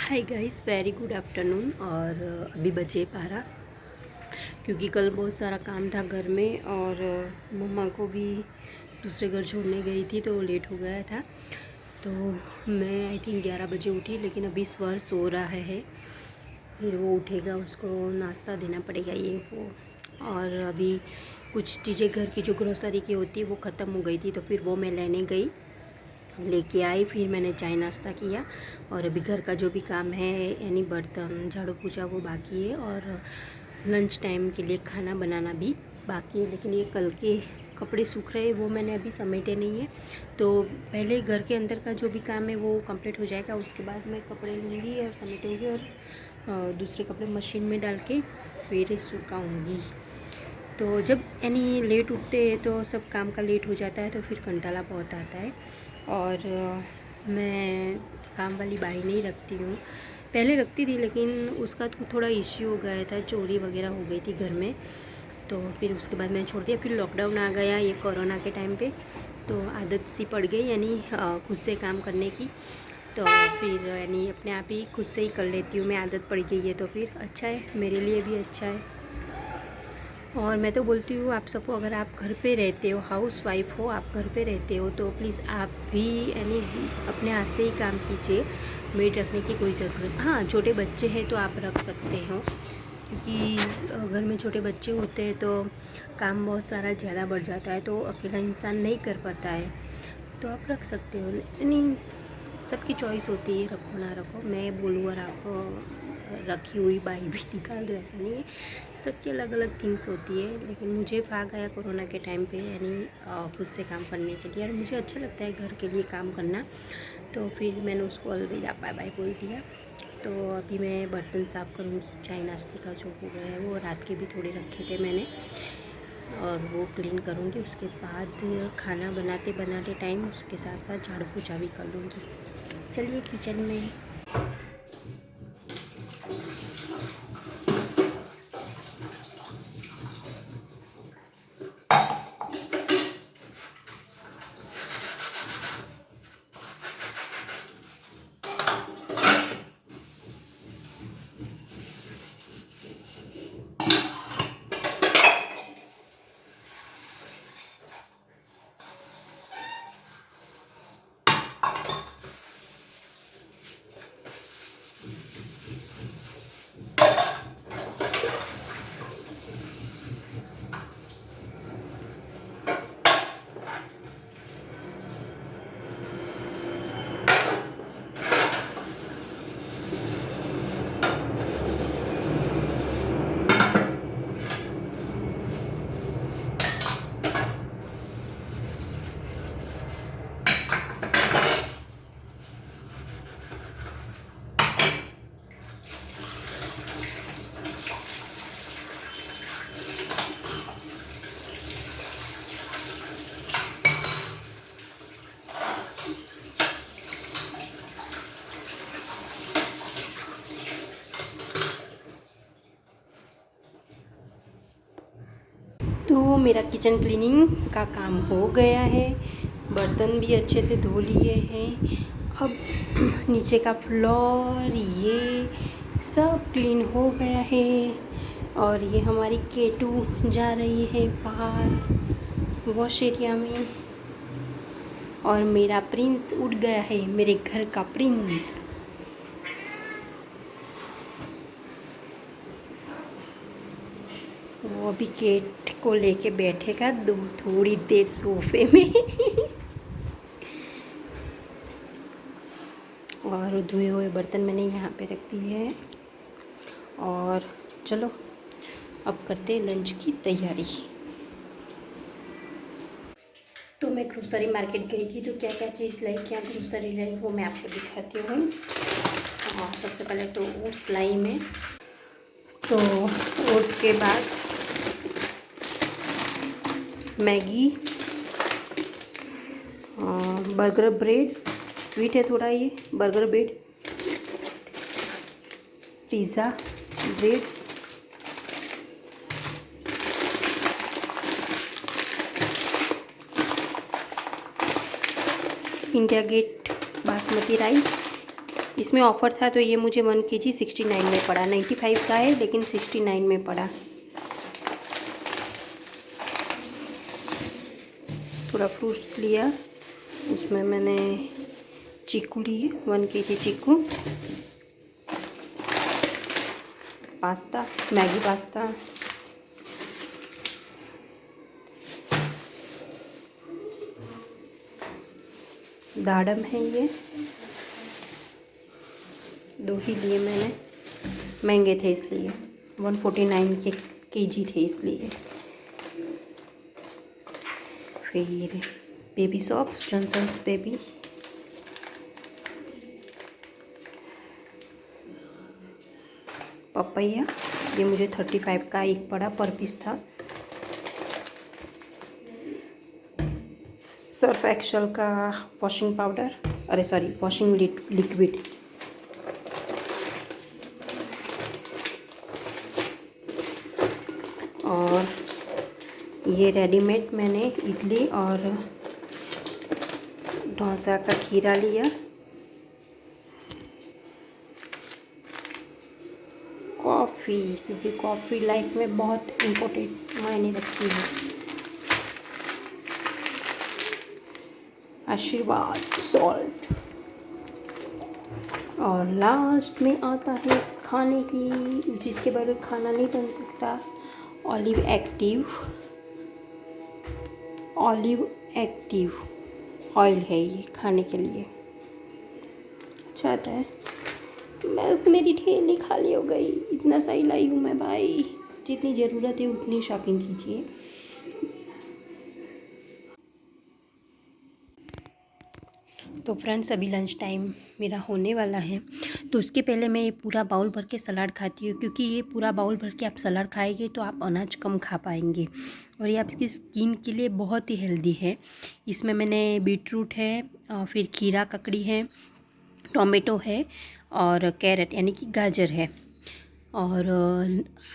Hi guys, very good afternoon. और अभी बजे 12, क्योंकि कल बहुत सारा काम था घर में और मम्मा को भी दूसरे घर छोड़ने गई थी तो लेट हो गया था। तो मैं आई थिंक 11 बजे उठी, लेकिन अभी स्वर सो रहा है। फिर वो उठेगा, उसको नाश्ता देना पड़ेगा ये वो। और अभी कुछ चीज़ें घर की जो ग्रोसरी की होती है वो ख़त्म हो गई थी, तो फिर वो मैं लेने गई, लेके आई। फिर मैंने चाय नाश्ता किया और अभी घर का जो भी काम है, यानी बर्तन झाड़ू पोछा, वो बाकी है। और लंच टाइम के लिए खाना बनाना भी बाकी है, लेकिन ये कल के कपड़े सूख रहे हैं, वो मैंने अभी समेटे नहीं है। तो पहले घर के अंदर का जो भी काम है वो कंप्लीट हो जाएगा, उसके बाद मैं कपड़े लूँगी और समेटूँगी और दूसरे कपड़े मशीन में डाल के फिर सुखाऊँगी। तो जब यानी लेट उठते हैं तो सब काम का लेट हो जाता है, तो फिर कंटाला बहुत आता है। और मैं काम वाली बाई नहीं रखती हूँ, पहले रखती थी, लेकिन उसका तो थोड़ा इश्यू हो गया था, चोरी वगैरह हो गई थी घर में, तो फिर उसके बाद मैंने छोड़ दिया। फिर लॉकडाउन आ गया ये कोरोना के टाइम पे, तो आदत सी पड़ गई, यानी खुद से काम करने की। तो फिर यानी अपने आप ही खुद से ही कर लेती हूँ मैं, आदत पड़ गई है, तो फिर अच्छा है, मेरे लिए भी अच्छा है। और मैं तो बोलती हूँ आप सबको, अगर आप घर पे रहते हो, हाउस वाइफ हो, आप घर पे रहते हो, तो प्लीज़ आप भी यानी अपने हाथ से ही काम कीजिए। मेड रखने की कोई ज़रूरत, हाँ छोटे बच्चे हैं तो आप रख सकते हो, क्योंकि घर में छोटे बच्चे होते हैं तो काम बहुत सारा ज़्यादा बढ़ जाता है, तो अकेला इंसान नहीं कर पाता है, तो आप रख सकते हो। यानी सबकी चॉइस होती है, रखो ना रखो। मैं बोलूँ और आप रखी हुई बाई भी निकाल दो, ऐसा नहीं है, सबकी अलग अलग थिंग्स होती है। लेकिन मुझे भाग आया कोरोना के टाइम पे, यानी खुद से काम करने के लिए, और मुझे अच्छा लगता है घर के लिए काम करना, तो फिर मैंने उसको अलविदा बाय बाय बोल दिया। तो अभी मैं बर्तन साफ़ करूँगी, चाय नाश्ते का जो हो गया है वो रात के भी थोड़े रखे थे मैंने, और वो क्लीन करूँगी। उसके बाद खाना बनाते बनाते टाइम उसके साथ साथ झाड़ू पोछा भी कर लूँगी। चलिए किचन में। तो मेरा किचन क्लीनिंग का काम हो गया है, बर्तन भी अच्छे से धो लिए हैं। अब नीचे का फ्लोर ये सब क्लीन हो गया है, और ये हमारी केटू जा रही है बाहर वॉश एरिया में, और मेरा प्रिंस उड़ गया है, मेरे घर का प्रिंस। वो अभी केट को लेके बैठेगा थोड़ी देर सोफे में और धुए हुए बर्तन मैंने यहाँ पे रख दिए हैं। और चलो अब करते हैं लंच की तैयारी। तो मैं ग्रोसरी मार्केट गई थी, तो क्या क्या चीज़ लाई, क्या ग्रोसरी लाई, वो मैं आपको दिखाती हूँ। और सबसे पहले तो ओट्स लाई मैं, तो ओट के बाद मैगी, बर्गर ब्रेड, स्वीट है थोड़ा ये, burger bread, pizza bread, India Gate basmati rice, इसमें ऑफ़र था तो ये मुझे 1 kg 69 में पड़ा। 95 का है लेकिन 69 में पड़ा। थोड़ा फ्रूट्स लिया, उसमें मैंने चीकू लिए 1 kg चीकू, पास्ता, मैगी पास्ता, दाडम है ये, 2 ही लिए मैंने, महंगे थे इसलिए, 149 के kg थे इसलिए। फिर baby soap, Johnson's baby, papaya, ये मुझे 35 का एक पड़ा, पर पीस था। सर्फ एक्सेल का वॉशिंग पाउडर, अरे सॉरी वॉशिंग लिक्विड, और ये रेडीमेड मैंने इडली और डोसा का खीरा लिया। कॉफ़ी, क्योंकि कॉफ़ी लाइफ में बहुत इम्पोर्टेंट मायने रखती है। आशीर्वाद सॉल्ट, और लास्ट में आता है खाने की, जिसके बगैर खाना नहीं बन सकता, ऑलिव एक्टिव ऑयल है ये खाने के लिए, अच्छा आता है। बस मेरी ठेली खाली हो गई, इतना सही लाई हूँ मैं भाई, जितनी ज़रूरत है उतनी शॉपिंग कीजिए। तो फ्रेंड्स अभी लंच टाइम मेरा होने वाला है, तो उसके पहले मैं ये पूरा बाउल भर के सलाद खाती हूँ, क्योंकि ये पूरा बाउल भर के आप सलाद खाएंगे तो आप अनाज कम खा पाएंगे, और ये आपकी स्किन के लिए बहुत ही हेल्दी है। इसमें मैंने बीटरूट है, फिर खीरा ककड़ी है, टोमेटो है, और कैरेट यानी कि गाजर है, और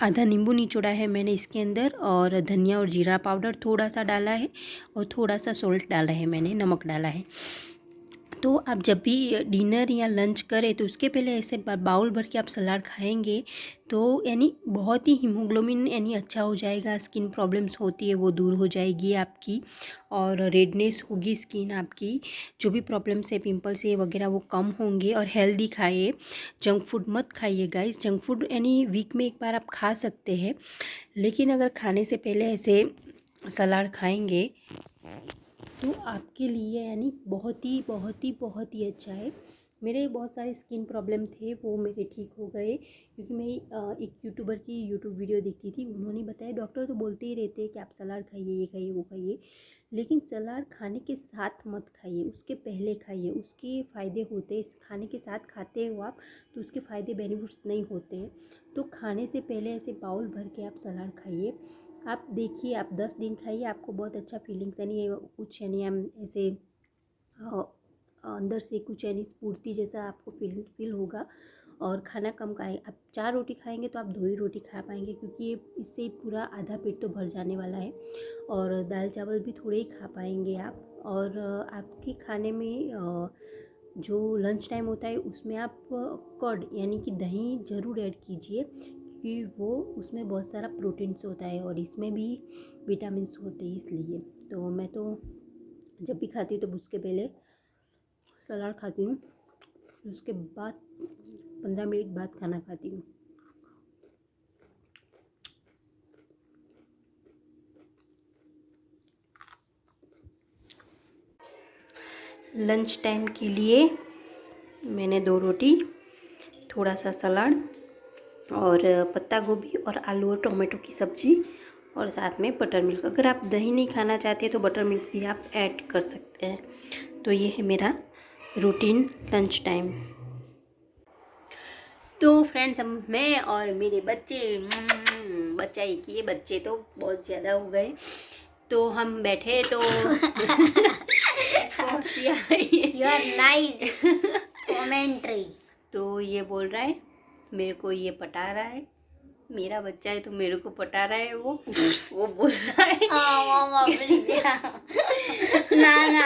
आधा नींबू निचोड़ा है मैंने इसके अंदर, और धनिया और जीरा पाउडर थोड़ा सा डाला है, और थोड़ा सा सॉल्ट डाला है मैंने, नमक डाला है। तो आप जब भी डिनर या लंच करें तो उसके पहले ऐसे बाउल भर के आप सलाद खाएंगे तो यानी बहुत ही हीमोग्लोबिन यानी अच्छा हो जाएगा, स्किन प्रॉब्लम्स होती है वो दूर हो जाएगी आपकी, और रेडनेस होगी स्किन आपकी, जो भी प्रॉब्लम्स है पिंपल्स है वगैरह वो कम होंगे। और हेल्दी खाइए, जंक फूड मत खाइए गाइस। जंक फूड यानी वीक में एक बार आप खा सकते हैं, लेकिन अगर खाने से पहले ऐसे सलाद खाएंगे तो आपके लिए यानी बहुत ही अच्छा है। मेरे बहुत सारे स्किन प्रॉब्लम थे वो मेरे ठीक हो गए, क्योंकि मैं एक यूट्यूबर की यूट्यूब वीडियो देखती थी, उन्होंने बताया डॉक्टर तो बोलते ही रहते हैं कि आप सलाद खाइए, ये खाइए वो खाइए, लेकिन सलाद खाने के साथ मत खाइए, उसके पहले खाइए, उसके फ़ायदे होते हैं। खाने के साथ खाते हो आप तो उसके फ़ायदे बेनिफिट्स नहीं होते हैं, तो खाने से पहले ऐसे बाउल भर के आप सलाद खाइए। आप देखिए, आप 10 दिन खाइए, आपको बहुत अच्छा फीलिंग्स यानी कुछ यानी हम ऐसे अंदर से कुछ यानी स्फूर्ति जैसा आपको फील होगा। और खाना कम खाएं, आप 4 रोटी खाएंगे तो आप 2 ही रोटी खा पाएंगे, क्योंकि ये इससे पूरा आधा पेट तो भर जाने वाला है, और दाल चावल भी थोड़े ही खा पाएंगे आप। और आपके खाने में जो लंच टाइम होता है उसमें आप कर्ड यानी कि दही ज़रूर ऐड कीजिए, क्योंकि वो उसमें बहुत सारा प्रोटीन्स होता है और इसमें भी विटामिन्स होते हैं, इसलिए तो मैं तो जब भी खाती हूँ तो उसके पहले सलाद खाती हूँ, उसके बाद 15 मिनट बाद खाना खाती हूँ। लंच टाइम के लिए मैंने 2 रोटी, थोड़ा सा सलाद, और पत्ता गोभी और आलू और टोमेटो की सब्ज़ी, और साथ में बटर मिल्क। अगर आप दही नहीं खाना चाहते तो बटर मिल्क भी आप ऐड कर सकते हैं। तो ये है मेरा रूटीन लंच टाइम। तो फ्रेंड्स मैं और मेरे बच्चा एक ही है, बच्चे तो बहुत ज़्यादा हो गए, तो हम बैठे तो हंसी आ रही है। You are nice commentary. तो ये बोल रहा है मेरे को ये पटा रहा है, मेरा बच्चा है तो मेरे को पटा रहा है, वो बोल रहा है मामा प्लीज ना नहीं,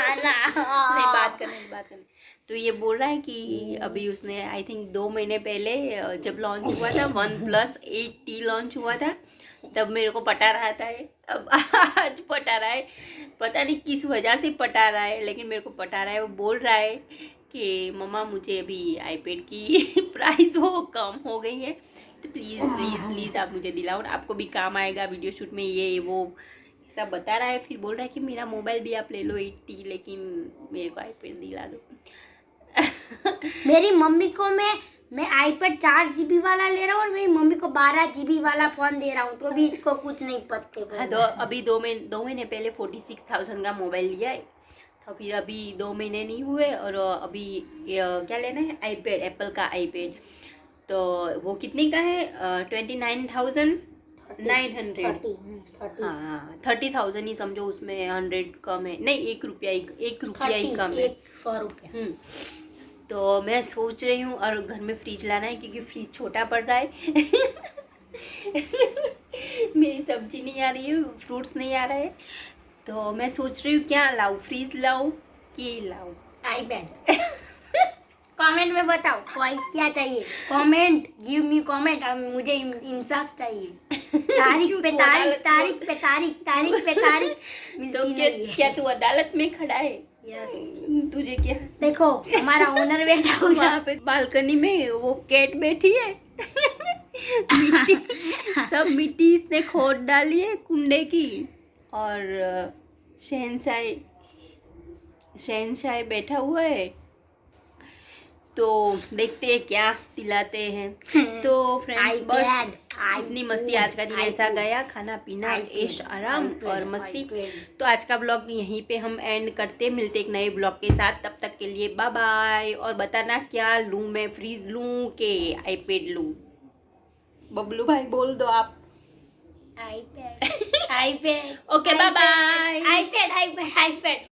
बात करने। तो ये बोल रहा है कि अभी उसने आई थिंक 2 महीने पहले जब लॉन्च हुआ था OnePlus 8T लॉन्च हुआ था, तब मेरे को पटा रहा था ये। अब आज पटा रहा है, पता नहीं किस वजह से पटा रहा है, लेकिन मेरे को पटा रहा है। वो बोल रहा है कि मम्मा मुझे अभी आईपैड की प्राइस वो कम हो गई है, तो प्लीज़ प्लीज़ प्लीज़ आप मुझे दिलाओ, आपको भी काम आएगा वीडियो शूट में, ये वो सब बता रहा है। फिर बोल रहा है कि मेरा मोबाइल भी आप ले लो 8T, लेकिन मेरे को आईपैड दिला दो। मेरी मम्मी को मैं आईपैड 4 GB वाला ले रहा हूँ और मेरी मम्मी को 12 GB वाला फोन दे रहा हूँ, तो भी इसको कुछ नहीं पत्ते। हाँ, तो अभी 2 महीने पहले 46,000 का मोबाइल लिया है, तो फिर अभी 2 महीने नहीं हुए, और अभी क्या लेना है, आईपैड, एप्पल का आईपैड। तो वो कितने का है, 29,900। हाँ, 30,000 ही समझो, उसमें 100 कम है, नहीं 1 रुपया ही कम है, 100 रुपया। तो मैं सोच रही हूँ, और घर में फ्रिज लाना है क्योंकि फ्रिज छोटा पड़ रहा है। मेरी सब्जी नहीं आ रही है, फ्रूट्स नहीं आ रहे, तो मैं सोच रही हूँ क्या लाऊं, फ्रिज लाऊं कि लाऊं आईपैड। कमेंट में बताओ कोई क्या चाहिए, कमेंट, गिव मी कमेंट, मुझे इंसाफ चाहिए। तारीख पे तारीख, तारीख पे तारीख, तारीख पे तारीख तो क्या तू अदालत में खड़ा है? यस। तुझे क्या, देखो हमारा ओनर बैठा हुआ वहाँ पे बालकनी में वो कैट बैठी है। मिट्टी, सब मिट्टी इसने खोद डाली है कुंडे की, और शहनशाह बैठा हुआ है, तो देखते हैं क्या दिलाते हैं। तो फ्रेंड्स, बस इतनी मस्ती, आज का दिन ऐसा गया, खाना पीना, ऐश आराम और मस्ती। तो आज का ब्लॉग यहीं पे हम एंड करते, मिलते एक नए ब्लॉग के साथ, तब तक के लिए बाय बाय। और बताना क्या लूँ मैं, फ्रीज लूँ कि आईपैड लूँ? बबलू भाई बोल दो आप। IPad, iPad. Okay, bye bye. IPad, iPad, iPad.